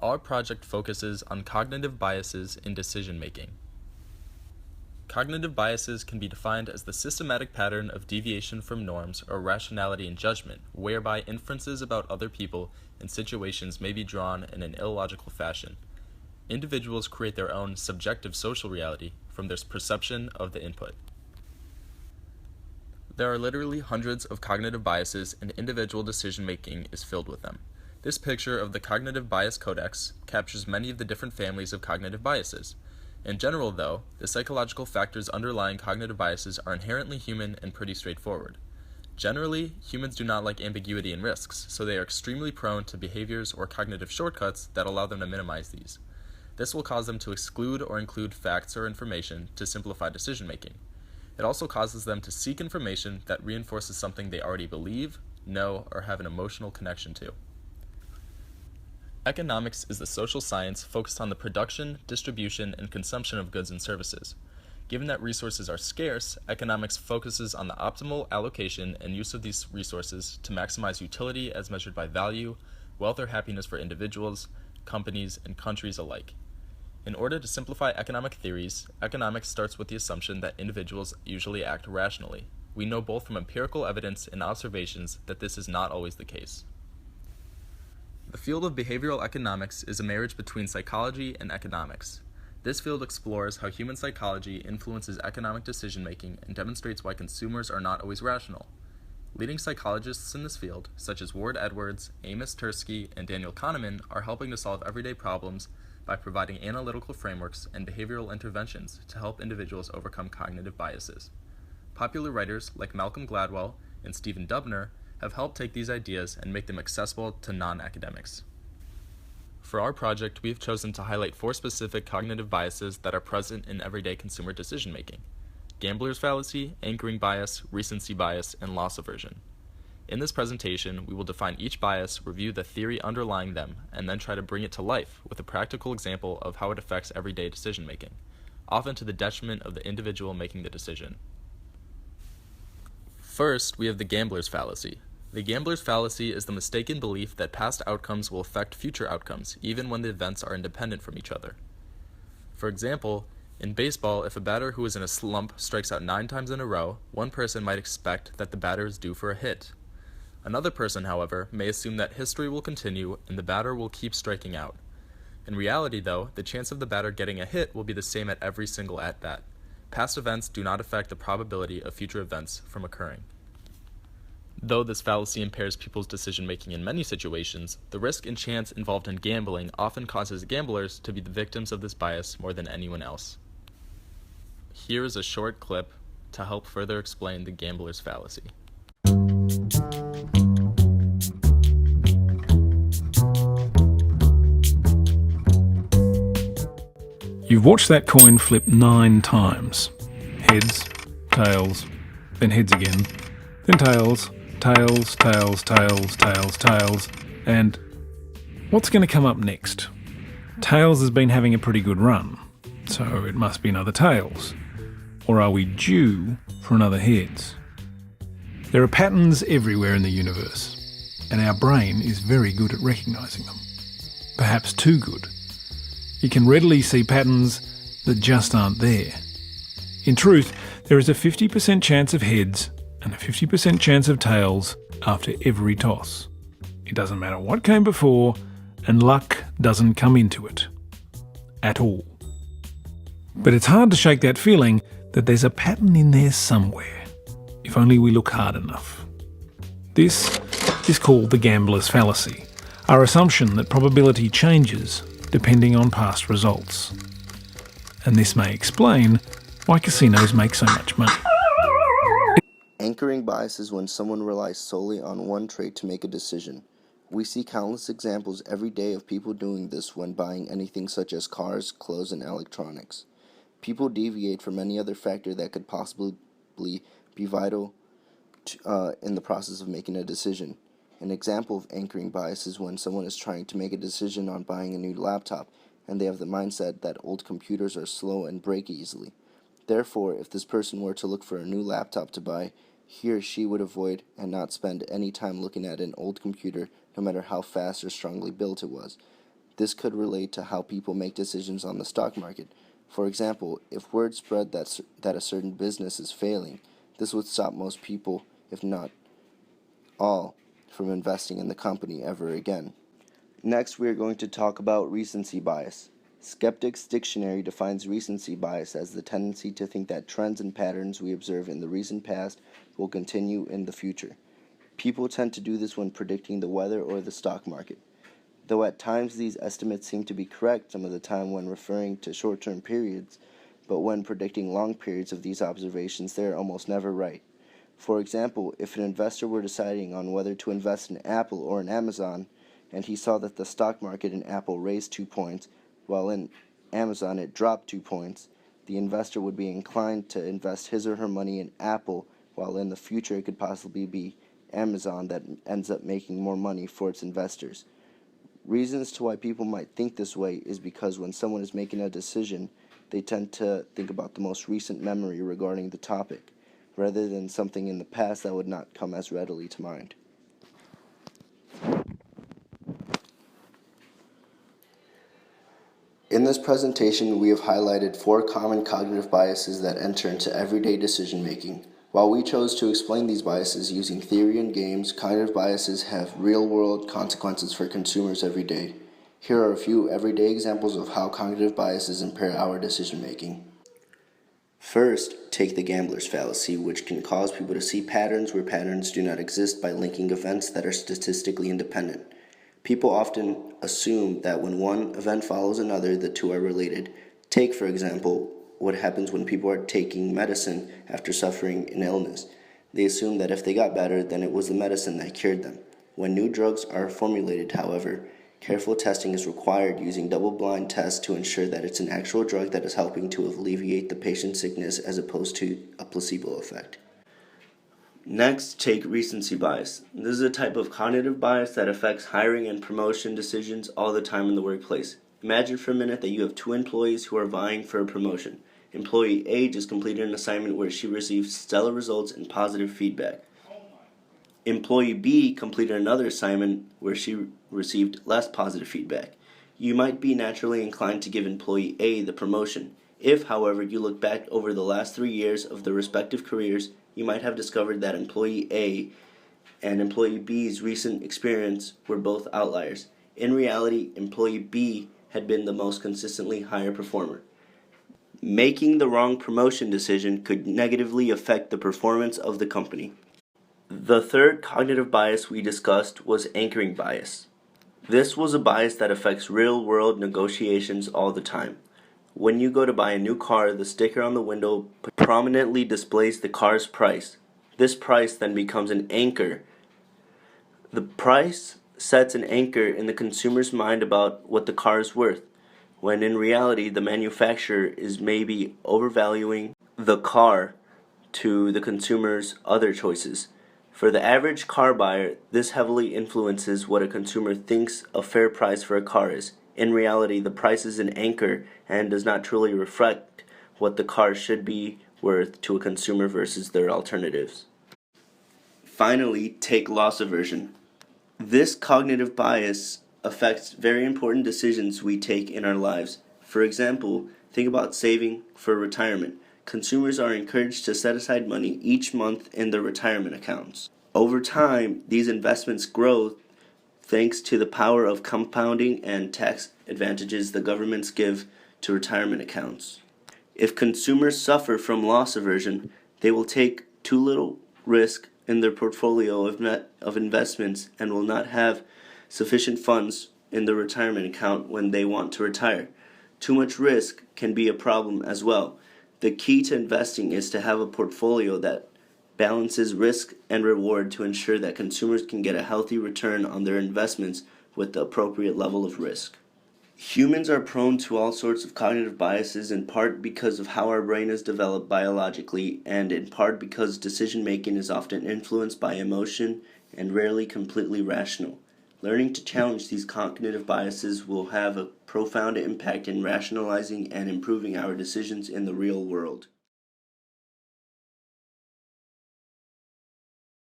Our project focuses on cognitive biases in decision-making. Cognitive biases can be defined as the systematic pattern of deviation from norms or rationality in judgment, whereby inferences about other people and situations may be drawn in an illogical fashion. Individuals create their own subjective social reality from their perception of the input. There are literally hundreds of cognitive biases, and individual decision-making is filled with them. This picture of the Cognitive Bias Codex captures many of the different families of cognitive biases. In general, though, the psychological factors underlying cognitive biases are inherently human and pretty straightforward. Generally, humans do not like ambiguity and risks, so they are extremely prone to behaviors or cognitive shortcuts that allow them to minimize these. This will cause them to exclude or include facts or information to simplify decision-making. It also causes them to seek information that reinforces something they already believe, know, or have an emotional connection to. Economics is the social science focused on the production, distribution, and consumption of goods and services. Given that resources are scarce, economics focuses on the optimal allocation and use of these resources to maximize utility as measured by value, wealth or happiness for individuals, companies, and countries alike. In order to simplify economic theories, economics starts with the assumption that individuals usually act rationally. We know both from empirical evidence and observations that this is not always the case. The field of behavioral economics is a marriage between psychology and economics. This field explores how human psychology influences economic decision-making and demonstrates why consumers are not always rational. Leading psychologists in this field, such as Ward Edwards, Amos Tversky, and Daniel Kahneman, are helping to solve everyday problems by providing analytical frameworks and behavioral interventions to help individuals overcome cognitive biases. Popular writers like Malcolm Gladwell and Stephen Dubner have helped take these ideas and make them accessible to non-academics. For our project, we have chosen to highlight 4 specific cognitive biases that are present in everyday consumer decision-making: gambler's fallacy, anchoring bias, recency bias, and loss aversion. In this presentation, we will define each bias, review the theory underlying them, and then try to bring it to life with a practical example of how it affects everyday decision-making, often to the detriment of the individual making the decision. First, we have the gambler's fallacy. The gambler's fallacy is the mistaken belief that past outcomes will affect future outcomes, even when the events are independent from each other. For example, in baseball, if a batter who is in a slump strikes out 9 times in a row, one person might expect that the batter is due for a hit. Another person, however, may assume that history will continue and the batter will keep striking out. In reality, though, the chance of the batter getting a hit will be the same at every single at-bat. Past events do not affect the probability of future events from occurring. Though this fallacy impairs people's decision-making in many situations, the risk and chance involved in gambling often causes gamblers to be the victims of this bias more than anyone else. Here is a short clip to help further explain the gambler's fallacy. You've watched that coin flip 9 times. Heads, tails, then heads again, then tails, tails, tails, tails, tails, tails, and what's going to come up next? Tails has been having a pretty good run, so it must be another tails. Or are we due for another heads? There are patterns everywhere in the universe, and our brain is very good at recognising them. Perhaps too good. You can readily see patterns that just aren't there. In truth, there is a 50% chance of heads and a 50% chance of tails after every toss. It doesn't matter what came before, and luck doesn't come into it. At all. But it's hard to shake that feeling that there's a pattern in there somewhere, if only we look hard enough. This is called the gambler's fallacy, our assumption that probability changes depending on past results. And this may explain why casinos make so much money. Anchoring bias is when someone relies solely on one trait to make a decision. We see countless examples every day of people doing this when buying anything such as cars, clothes, and electronics. People deviate from any other factor that could possibly be vital in the process of making a decision. An example of anchoring bias is when someone is trying to make a decision on buying a new laptop, and they have the mindset that old computers are slow and break easily. Therefore, if this person were to look for a new laptop to buy, he or she would avoid and not spend any time looking at an old computer, no matter how fast or strongly built it was. This could relate to how people make decisions on the stock market. For example, if word spread that a certain business is failing, this would stop most people, if not all, from investing in the company ever again. Next, we are going to talk about recency bias. Skeptics Dictionary defines recency bias as the tendency to think that trends and patterns we observe in the recent past will continue in the future. People tend to do this when predicting the weather or the stock market. Though at times these estimates seem to be correct some of the time when referring to short-term periods, but when predicting long periods of these observations, they are almost never right. For example, if an investor were deciding on whether to invest in Apple or in Amazon, and he saw that the stock market in Apple raised 2 points, while in Amazon it dropped 2 points, the investor would be inclined to invest his or her money in Apple, while in the future it could possibly be Amazon that ends up making more money for its investors. Reasons to why people might think this way is because when someone is making a decision, they tend to think about the most recent memory regarding the topic, rather than something in the past that would not come as readily to mind. In this presentation, we have highlighted 4 common cognitive biases that enter into everyday decision making. While we chose to explain these biases using theory and games, cognitive biases have real-world consequences for consumers every day. Here are a few everyday examples of how cognitive biases impair our decision making. First, take the gambler's fallacy, which can cause people to see patterns where patterns do not exist by linking events that are statistically independent. People often assume that when one event follows another, the two are related. Take, for example, what happens when people are taking medicine after suffering an illness. They assume that if they got better, then it was the medicine that cured them. When new drugs are formulated, however, careful testing is required using double-blind tests to ensure that it's an actual drug that is helping to alleviate the patient's sickness as opposed to a placebo effect. Next, take recency bias. This is a type of cognitive bias that affects hiring and promotion decisions all the time in the workplace. Imagine for a minute that you have 2 employees who are vying for a promotion. Employee A just completed an assignment where she received stellar results and positive feedback. Employee B completed another assignment where she received less positive feedback. You might be naturally inclined to give employee A the promotion. If, however, you look back over the last 3 years of their respective careers, you might have discovered that employee A and employee B's recent experience were both outliers. In reality, employee B had been the most consistently higher performer. Making the wrong promotion decision could negatively affect the performance of the company. The third cognitive bias we discussed was anchoring bias. This was a bias that affects real-world negotiations all the time. When you go to buy a new car, the sticker on the window prominently displays the car's price. This price then becomes an anchor. The price sets an anchor in the consumer's mind about what the car is worth, when in reality the manufacturer is maybe overvaluing the car to the consumer's other choices. For the average car buyer, this heavily influences what a consumer thinks a fair price for a car is. In reality, the price is an anchor and does not truly reflect what the car should be worth to a consumer versus their alternatives. Finally, take loss aversion. This cognitive bias affects very important decisions we take in our lives. For example, think about saving for retirement. Consumers are encouraged to set aside money each month in their retirement accounts. Over time, these investments grow thanks to the power of compounding and tax advantages the governments give to retirement accounts. If consumers suffer from loss aversion, they will take too little risk in their portfolio of investments and will not have sufficient funds in their retirement account when they want to retire. Too much risk can be a problem as well. The key to investing is to have a portfolio that balances risk and reward to ensure that consumers can get a healthy return on their investments with the appropriate level of risk. Humans are prone to all sorts of cognitive biases in part because of how our brain is developed biologically and in part because decision making is often influenced by emotion and rarely completely rational. Learning to challenge these cognitive biases will have a profound impact in rationalizing and improving our decisions in the real world.